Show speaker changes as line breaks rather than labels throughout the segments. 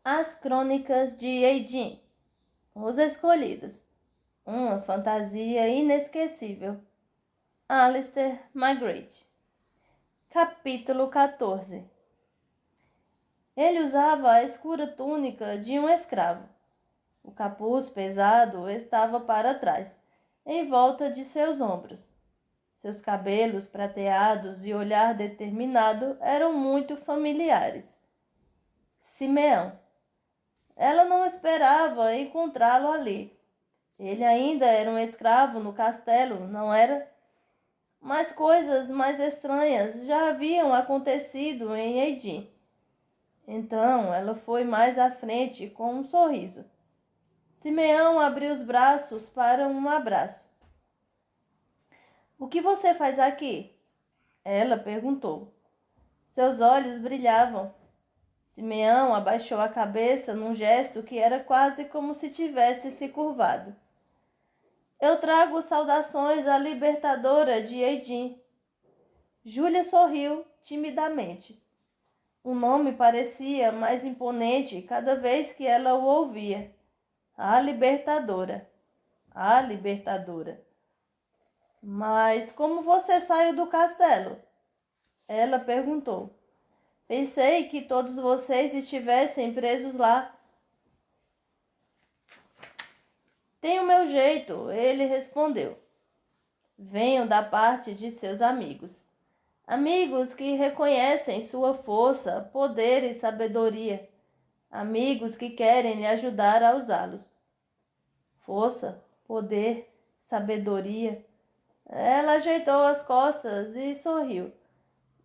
As Crônicas de Eidin, Os Escolhidos, uma fantasia inesquecível. Alistair McGrady. Capítulo 14. Ele usava a escura túnica de um escravo. O capuz pesado estava para trás, em volta de seus ombros. Seus cabelos prateados e olhar determinado eram muito familiares. Simeão. Ela não esperava encontrá-lo ali. Ele ainda era um escravo no castelo, não era? Mas coisas mais estranhas já haviam acontecido em Eidin. Então ela foi mais à frente com um sorriso. Simeão abriu os braços para um abraço. "O que você faz aqui?" ela perguntou. Seus olhos brilhavam. Simeão abaixou a cabeça num gesto que era quase como se tivesse se curvado. "Eu trago saudações à libertadora de Eidin." Júlia sorriu timidamente. O nome parecia mais imponente cada vez que ela o ouvia. A libertadora. A libertadora. "Mas como você saiu do castelo?" ela perguntou. "Pensei que todos vocês estivessem presos lá." "Tenho meu jeito," ele respondeu. "Venho da parte de seus amigos. Amigos que reconhecem sua força, poder e sabedoria. Amigos que querem lhe ajudar a usá-los." Força, poder, sabedoria. Ela ajeitou as costas e sorriu,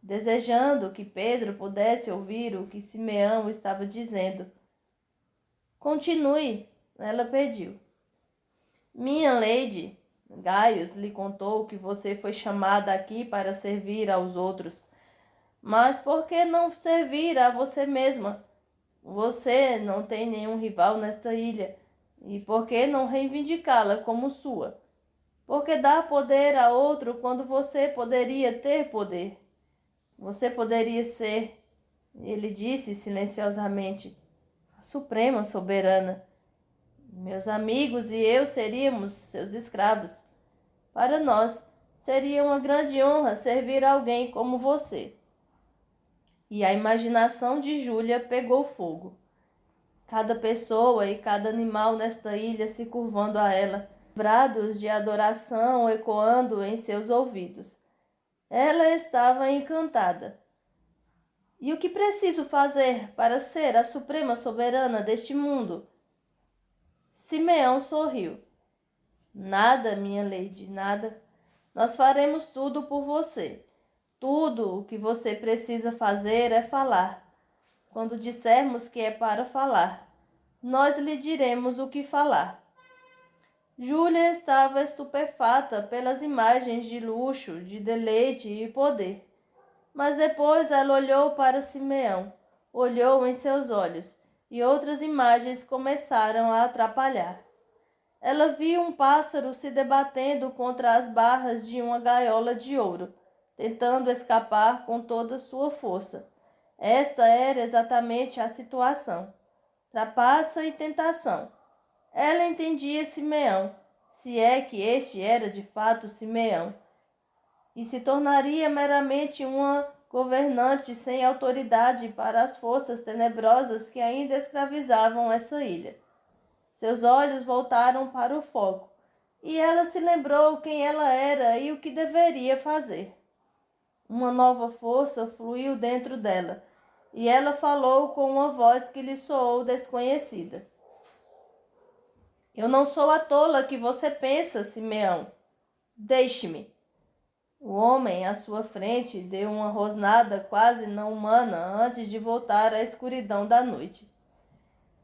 desejando que Pedro pudesse ouvir o que Simeão estava dizendo. "Continue," ela pediu. "Minha lady, Gaius lhe contou que você foi chamada aqui para servir aos outros. Mas por que não servir a você mesma? Você não tem nenhum rival nesta ilha. E por que não reivindicá-la como sua? Por que dar poder a outro quando você poderia ter poder? Você poderia ser," ele disse silenciosamente, "a suprema soberana. Meus amigos e eu seríamos seus escravos. Para nós, seria uma grande honra servir a alguém como você." E a imaginação de Júlia pegou fogo. Cada pessoa e cada animal nesta ilha se curvando a ela, brados de adoração ecoando em seus ouvidos. Ela estava encantada. "E o que preciso fazer para ser a suprema soberana deste mundo?" Simeão sorriu. "Nada, minha lady, nada. Nós faremos tudo por você. Tudo o que você precisa fazer é falar. Quando dissermos que é para falar, nós lhe diremos o que falar." Júlia estava estupefata pelas imagens de luxo, de deleite e poder. Mas depois ela olhou para Simeão, olhou em seus olhos, e outras imagens começaram a atrapalhar. Ela viu um pássaro se debatendo contra as barras de uma gaiola de ouro, tentando escapar com toda sua força. Esta era exatamente a situação. Trapaça e tentação. Ela entendia Simeão, se é que este era de fato Simeão, e se tornaria meramente uma governante sem autoridade para as forças tenebrosas que ainda escravizavam essa ilha. Seus olhos voltaram para o foco, e ela se lembrou quem ela era e o que deveria fazer. Uma nova força fluiu dentro dela, e ela falou com uma voz que lhe soou desconhecida. "Eu não sou a tola que você pensa, Simeão. Deixe-me." O homem à sua frente deu uma rosnada quase não humana antes de voltar à escuridão da noite.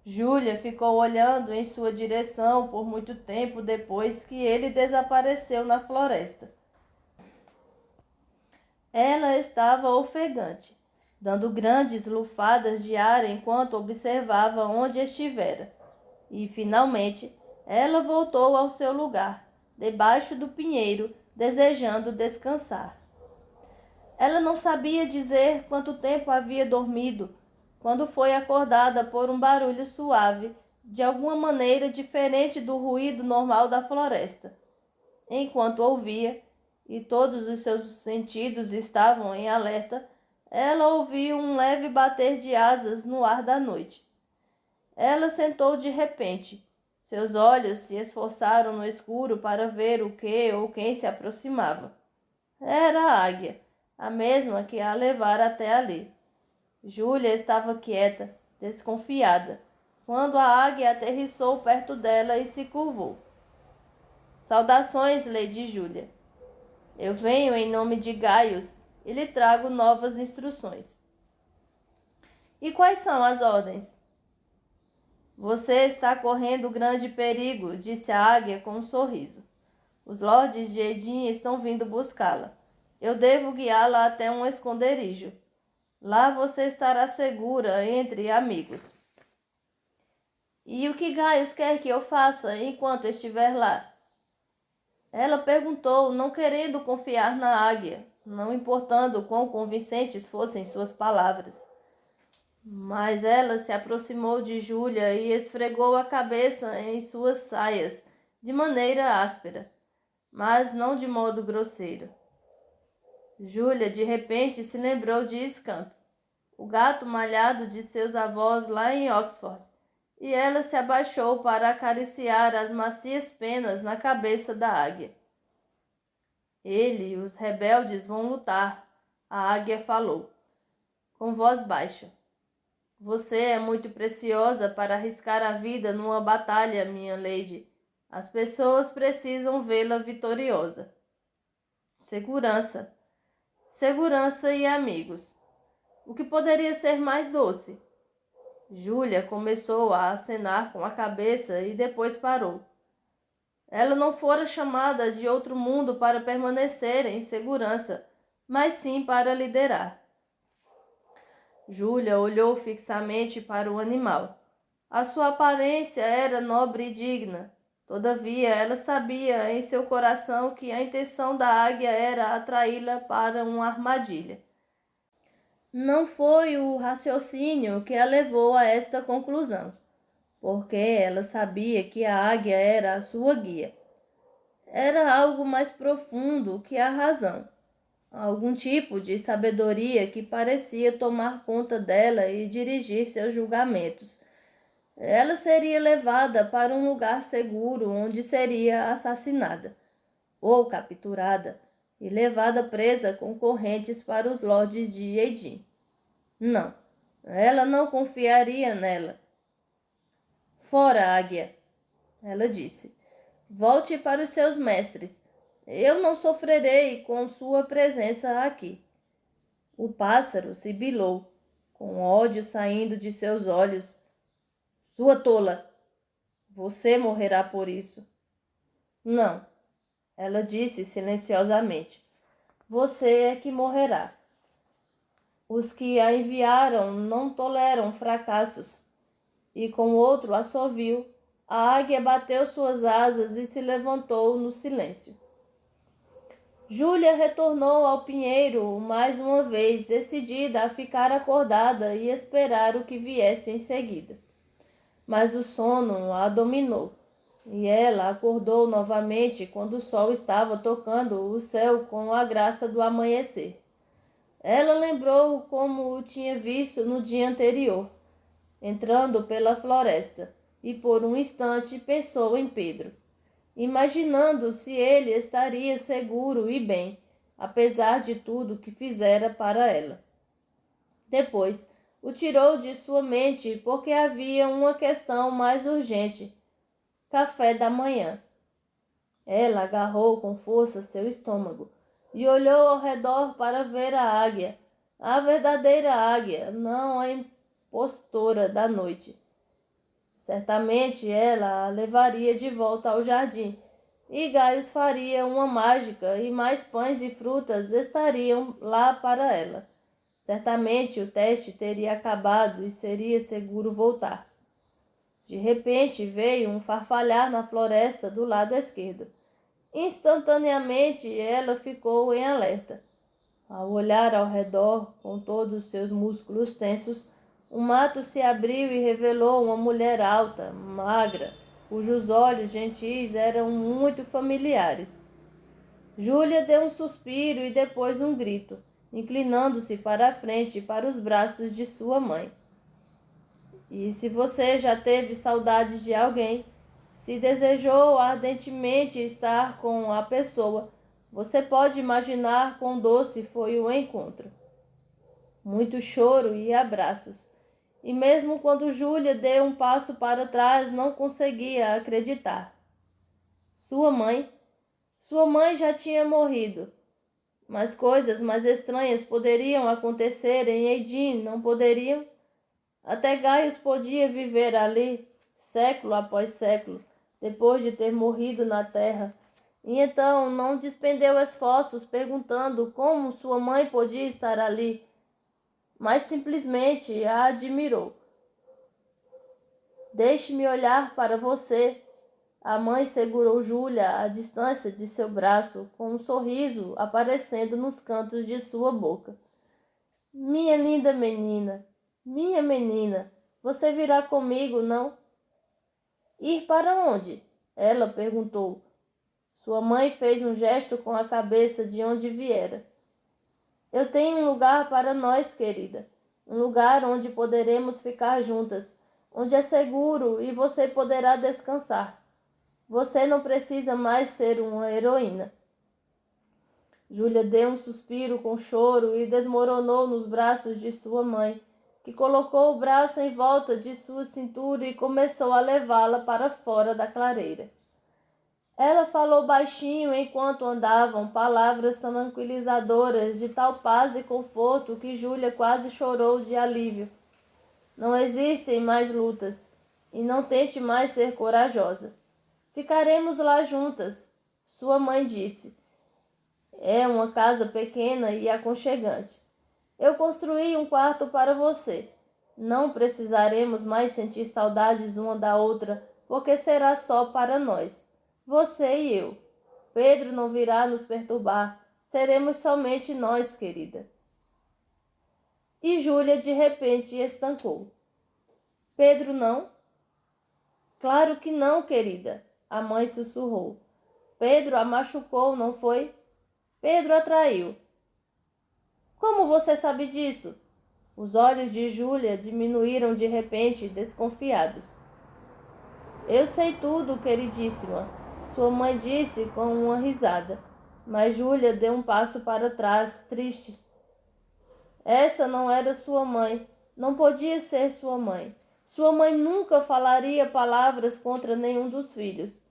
Júlia ficou olhando em sua direção por muito tempo depois que ele desapareceu na floresta. Ela estava ofegante, dando grandes lufadas de ar enquanto observava onde estivera. E, finalmente, ela voltou ao seu lugar, debaixo do pinheiro, desejando descansar. Ela não sabia dizer quanto tempo havia dormido, quando foi acordada por um barulho suave, de alguma maneira diferente do ruído normal da floresta. Enquanto ouvia, e todos os seus sentidos estavam em alerta, ela ouviu um leve bater de asas no ar da noite. Ela sentou de repente. Seus olhos se esforçaram no escuro para ver o que ou quem se aproximava. Era a águia, a mesma que a levara até ali. Júlia estava quieta, desconfiada, quando a águia aterrissou perto dela e se curvou. Saudações, Lady Júlia. Eu venho em nome de Gaius e lhe trago novas instruções. E quais são as ordens? Você está correndo grande perigo, disse a águia com um sorriso. Os lordes de Edin estão vindo buscá-la. Eu devo guiá-la até um esconderijo. Lá você estará segura entre amigos. E o que Gaius quer que eu faça enquanto estiver lá? Ela perguntou, não querendo confiar na águia, não importando quão convincentes fossem suas palavras. Mas ela se aproximou de Júlia e esfregou a cabeça em suas saias, de maneira áspera, mas não de modo grosseiro. Júlia, de repente, se lembrou de Scamp, o gato malhado de seus avós lá em Oxford, e ela se abaixou para acariciar as macias penas na cabeça da águia. Ele e os rebeldes vão lutar, a águia falou, com voz baixa. Você é muito preciosa para arriscar a vida numa batalha, minha lady. As pessoas precisam vê-la vitoriosa. Segurança. Segurança e amigos. O que poderia ser mais doce? Júlia começou a acenar com a cabeça e depois parou. Ela não fora chamada de outro mundo para permanecer em segurança, mas sim para liderar. Júlia olhou fixamente para o animal. A sua aparência era nobre e digna. Todavia, ela sabia em seu coração que a intenção da águia era atraí-la para uma armadilha. Não foi o raciocínio que a levou a esta conclusão, porque ela sabia que a águia era a sua guia. Era algo mais profundo que a razão. Algum tipo de sabedoria que parecia tomar conta dela e dirigir seus julgamentos. Ela seria levada para um lugar seguro onde seria assassinada ou capturada e levada presa com correntes para os lordes de Edin. Não, ela não confiaria nela. Fora, águia, ela disse. Volte para os seus mestres. Eu não sofrerei com sua presença aqui. O pássaro sibilou, com ódio saindo de seus olhos. Sua tola! Você morrerá por isso. Não, ela disse silenciosamente. Você é que morrerá. Os que a enviaram não toleram fracassos. E com outro assovio, a águia bateu suas asas e se levantou no silêncio. Júlia retornou ao pinheiro mais uma vez, decidida a ficar acordada e esperar o que viesse em seguida. Mas o sono a dominou, e ela acordou novamente quando o sol estava tocando o céu com a graça do amanhecer. Ela lembrou como o tinha visto no dia anterior, entrando pela floresta, e por um instante pensou em Pedro, imaginando se ele estaria seguro e bem, apesar de tudo que fizera para ela. Depois, o tirou de sua mente porque havia uma questão mais urgente: café da manhã. Ela agarrou com força seu estômago e olhou ao redor para ver a águia, a verdadeira águia, não a impostora da noite. Certamente ela a levaria de volta ao jardim, e Gaius faria uma mágica e mais pães e frutas estariam lá para ela. Certamente o teste teria acabado e seria seguro voltar. De repente veio um farfalhar na floresta do lado esquerdo. Instantaneamente ela ficou em alerta. Ao olhar ao redor, com todos os seus músculos tensos, O mato se abriu e revelou uma mulher alta, magra, cujos olhos gentis eram muito familiares. Júlia deu um suspiro e depois um grito, inclinando-se para a frente e para os braços de sua mãe. E se você já teve saudades de alguém, se desejou ardentemente estar com a pessoa, você pode imaginar quão doce foi o encontro. Muito choro e abraços. E mesmo quando Júlia deu um passo para trás, não conseguia acreditar. Sua mãe já tinha morrido. Mas coisas mais estranhas poderiam acontecer em Edim, não poderiam? Até Gaius podia viver ali, século após século, depois de ter morrido na terra. E então não despendeu esforços perguntando como sua mãe podia estar ali, mas simplesmente a admirou. Deixe-me olhar para você. A mãe segurou Júlia à distância de seu braço, com um sorriso aparecendo nos cantos de sua boca. Minha linda menina, você virá comigo, não? Ir para onde? Ela perguntou. Sua mãe fez um gesto com a cabeça de onde viera. Eu tenho um lugar para nós, querida. Um lugar onde poderemos ficar juntas, onde é seguro e você poderá descansar. Você não precisa mais ser uma heroína. Júlia deu um suspiro com choro e desmoronou nos braços de sua mãe, que colocou o braço em volta de sua cintura e começou a levá-la para fora da clareira. Ela falou baixinho enquanto andavam, palavras tranquilizadoras de tal paz e conforto que Júlia quase chorou de alívio. Não existem mais lutas, e não tente mais ser corajosa. Ficaremos lá juntas, sua mãe disse. É uma casa pequena e aconchegante. Eu construí um quarto para você. Não precisaremos mais sentir saudades uma da outra, porque será só para nós, você e eu. Pedro não virá nos perturbar. Seremos somente nós, querida. E Júlia de repente estancou. Pedro não? Claro que não, querida, a mãe sussurrou. Pedro a machucou, não foi? Pedro a traiu. Como você sabe disso? Os olhos de Júlia diminuíram de repente, desconfiados. Eu sei tudo, queridíssima, sua mãe disse com uma risada. Mas Júlia deu um passo para trás, triste. Essa não era sua mãe, não podia ser sua mãe. Sua mãe nunca falaria palavras contra nenhum dos filhos.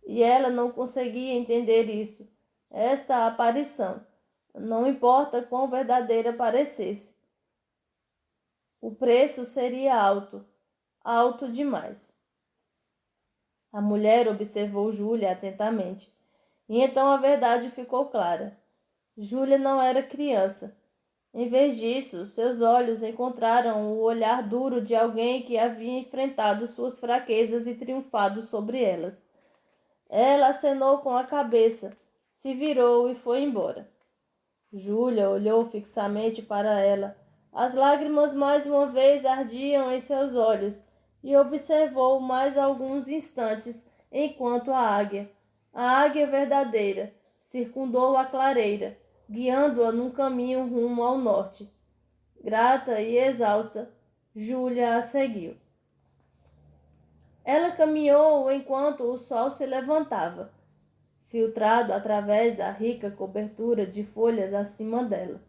E ela não conseguia entender isso, esta aparição, não importa quão verdadeira parecesse. O preço seria alto, alto demais. A mulher observou Júlia atentamente, e então a verdade ficou clara. Júlia não era criança. Em vez disso, seus olhos encontraram o olhar duro de alguém que havia enfrentado suas fraquezas e triunfado sobre elas. Ela acenou com a cabeça, se virou e foi embora. Júlia olhou fixamente para ela. As lágrimas mais uma vez ardiam em seus olhos e observou mais alguns instantes enquanto a águia verdadeira, circundou a clareira, guiando-a num caminho rumo ao norte. Grata e exausta, Júlia a seguiu. Ela caminhou enquanto o sol se levantava, filtrado através da rica cobertura de folhas acima dela.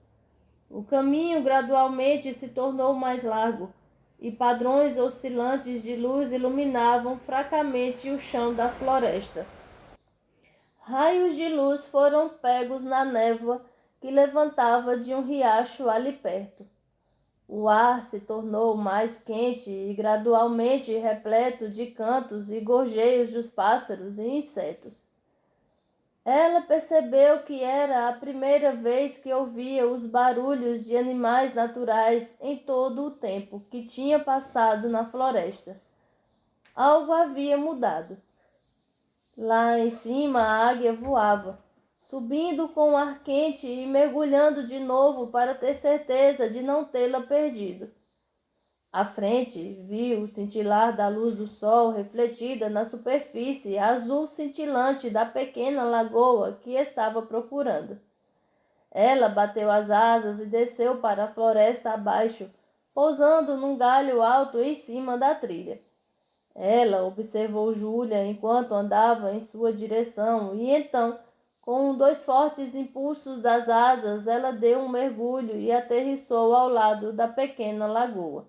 O caminho gradualmente se tornou mais largo, e padrões oscilantes de luz iluminavam fracamente o chão da floresta. Raios de luz foram pegos na névoa que levantava de um riacho ali perto. O ar se tornou mais quente e gradualmente repleto de cantos e gorjeios dos pássaros e insetos. Ela percebeu que era a primeira vez que ouvia os barulhos de animais naturais em todo o tempo que tinha passado na floresta. Algo havia mudado. Lá em cima a águia voava, subindo com o ar quente e mergulhando de novo para ter certeza de não tê-la perdido. À frente, viu o cintilar da luz do sol refletida na superfície azul cintilante da pequena lagoa que estava procurando. Ela bateu as asas e desceu para a floresta abaixo, pousando num galho alto em cima da trilha. Ela observou Júlia enquanto andava em sua direção e então, com dois fortes impulsos das asas, ela deu um mergulho e aterrissou ao lado da pequena lagoa.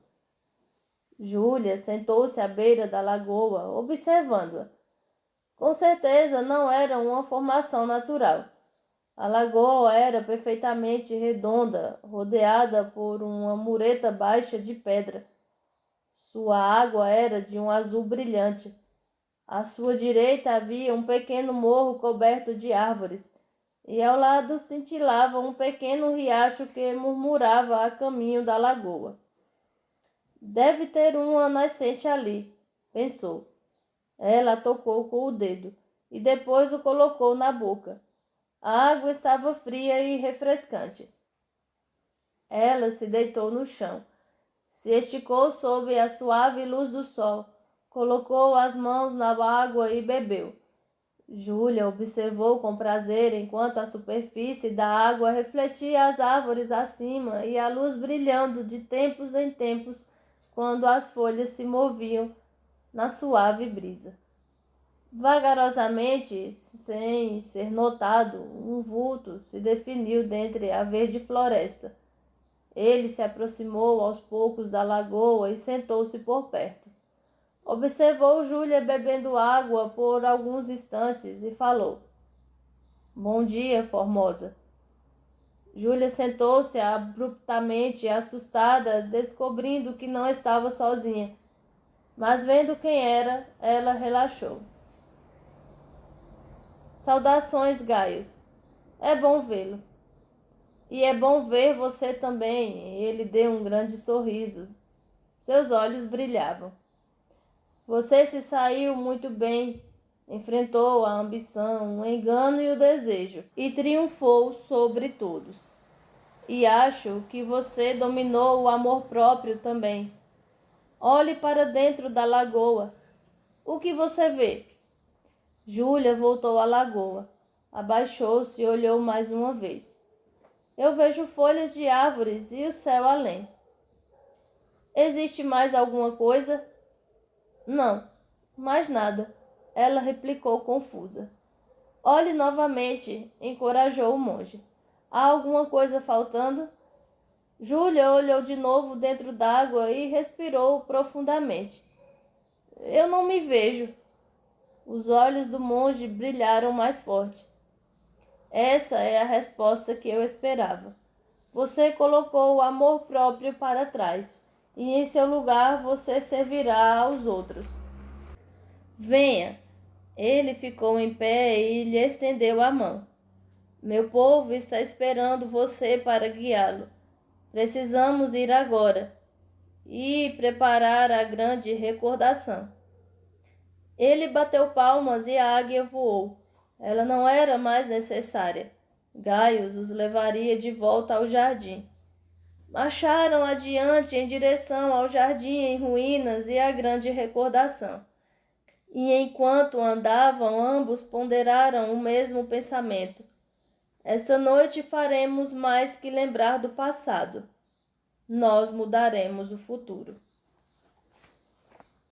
Júlia sentou-se à beira da lagoa, observando-a. Com certeza não era uma formação natural. A lagoa era perfeitamente redonda, rodeada por uma mureta baixa de pedra. Sua água era de um azul brilhante. À sua direita havia um pequeno morro coberto de árvores, e ao lado cintilava um pequeno riacho que murmurava a caminho da lagoa. Deve ter uma nascente ali, pensou. Ela tocou com o dedo e depois o colocou na boca. A água estava fria e refrescante. Ela se deitou no chão, se esticou sob a suave luz do sol, colocou as mãos na água e bebeu. Júlia observou com prazer enquanto a superfície da água refletia as árvores acima e a luz brilhando de tempos em tempos quando as folhas se moviam na suave brisa. Vagarosamente, sem ser notado, um vulto se definiu dentre a verde floresta. Ele se aproximou aos poucos da lagoa e sentou-se por perto. Observou Júlia bebendo água por alguns instantes e falou: "Bom dia, Formosa." Júlia sentou-se abruptamente, assustada, descobrindo que não estava sozinha. Mas vendo quem era, ela relaxou. "Saudações, Gaius. É bom vê-lo." "E é bom ver você também." Ele deu um grande sorriso. Seus olhos brilhavam. "Você se saiu muito bem." Enfrentou a ambição, o engano e o desejo, e triunfou sobre todos. "E acho que você dominou o amor próprio também. Olhe para dentro da lagoa. O que você vê?" Júlia voltou à lagoa. Abaixou-se e olhou mais uma vez. "Eu vejo folhas de árvores e o céu além." "Existe mais alguma coisa?" "Não, mais nada." Ela replicou confusa. "Olhe novamente." Encorajou o monge. "Há alguma coisa faltando?" Júlia olhou de novo dentro d'água e respirou profundamente. "Eu não me vejo." Os olhos do monge brilharam mais forte. "Essa é a resposta que eu esperava. Você colocou o amor próprio para trás, e em seu lugar você servirá aos outros. Venha." Ele ficou em pé e lhe estendeu a mão. "Meu povo está esperando você para guiá-lo. Precisamos ir agora e preparar a grande recordação." Ele bateu palmas e a águia voou. Ela não era mais necessária. Gaius os levaria de volta ao jardim. Marcharam adiante em direção ao jardim em ruínas e à grande recordação. E enquanto andavam, ambos ponderaram o mesmo pensamento. Esta noite faremos mais que lembrar do passado. Nós mudaremos o futuro.